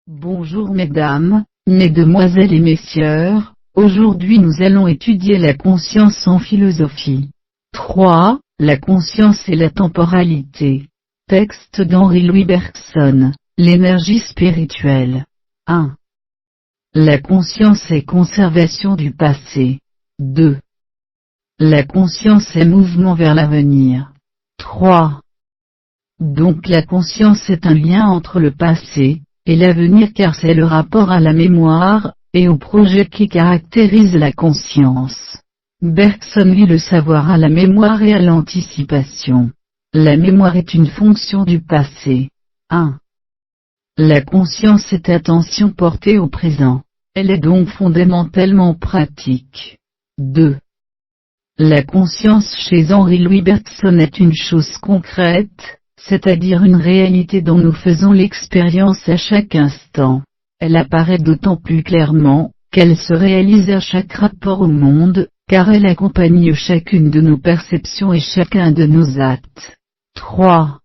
Bonjour mesdames, mesdemoiselles et messieurs, aujourd'hui nous allons étudier la conscience en philosophie. 3. La conscience et la temporalité. Texte d'Henri-Louis Bergson, l'énergie spirituelle. 1. La conscience est conservation du passé. 2. La conscience est mouvement vers l'avenir. 3. Donc la conscience est un lien entre le passé et l'avenir car c'est le rapport à la mémoire, et au projet qui caractérise la conscience. Bergson lie le savoir à la mémoire et à l'anticipation. La mémoire est une fonction du passé. 1. La conscience est attention portée au présent. Elle est donc fondamentalement pratique. 2. La conscience chez Henri-Louis Bergson est une chose concrète, c'est-à-dire une réalité dont nous faisons l'expérience à chaque instant. Elle apparaît d'autant plus clairement, qu'elle se réalise à chaque rapport au monde, car elle accompagne chacune de nos perceptions et chacun de nos actes. 3.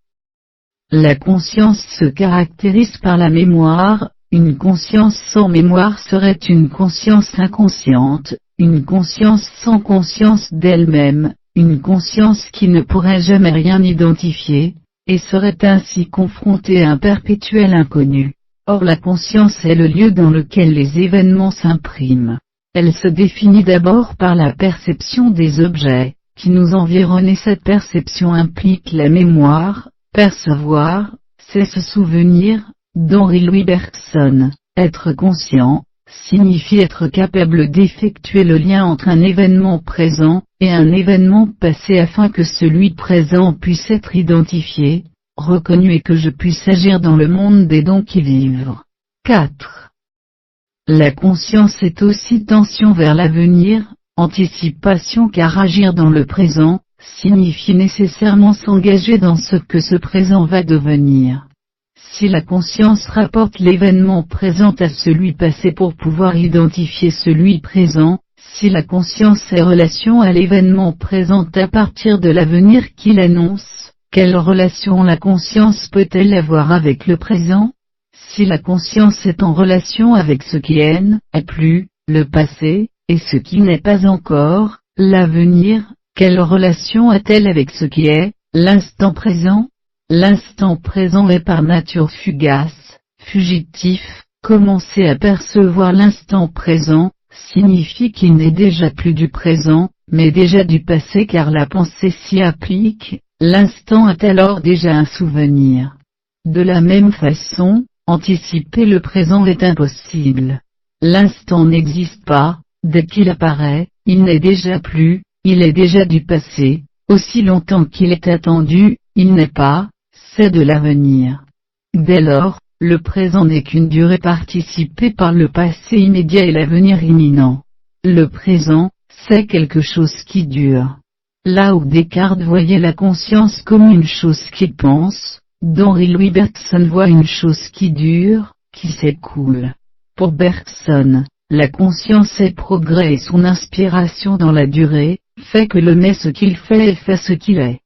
La conscience se caractérise par la mémoire. Une conscience sans mémoire serait une conscience inconsciente, une conscience sans conscience d'elle-même, une conscience qui ne pourrait jamais rien identifier, et serait ainsi confrontée à un perpétuel inconnu. Or la conscience est le lieu dans lequel les événements s'impriment. Elle se définit d'abord par la perception des objets, qui nous environnent et cette perception implique la mémoire. Percevoir, c'est se souvenir, d'Henri-Louis Bergson. Être conscient, signifie être capable d'effectuer le lien entre un événement présent et un événement passé afin que celui présent puisse être identifié, reconnu et que je puisse agir dans le monde des dons qui vivent. 4. La conscience est aussi tension vers l'avenir, anticipation car agir dans le présent, signifie nécessairement s'engager dans ce que ce présent va devenir. Si la conscience rapporte l'événement présent à celui passé pour pouvoir identifier celui présent, si la conscience est relation à l'événement présent à partir de l'avenir qu'il annonce, quelle relation la conscience peut-elle avoir avec le présent? Si la conscience est en relation avec ce qui est plus, le passé, et ce qui n'est pas encore, l'avenir, quelle relation a-t-elle avec ce qui est, l'instant présent? L'instant présent est par nature fugace, fugitif. Commencer à percevoir l'instant présent, signifie qu'il n'est déjà plus du présent, mais déjà du passé car la pensée s'y applique, l'instant est alors déjà un souvenir. De la même façon, anticiper le présent est impossible. L'instant n'existe pas, dès qu'il apparaît, il n'est déjà plus, il est déjà du passé, aussi longtemps qu'il est attendu, il n'est pas, c'est de l'avenir. Dès lors, le présent n'est qu'une durée participée par le passé immédiat et l'avenir imminent. Le présent, c'est quelque chose qui dure. Là où Descartes voyait la conscience comme une chose qui pense, Henri-Louis Bergson voit une chose qui dure, qui s'écoule. Pour Bergson, la conscience est progrès et son inspiration dans la durée, fait que l'homme est ce qu'il fait et fait ce qu'il est.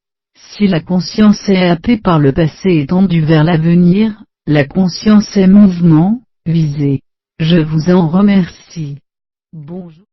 Si la conscience est happée par le passé et tendue vers l'avenir, la conscience est mouvement, visée. Je vous en remercie. Bonjour.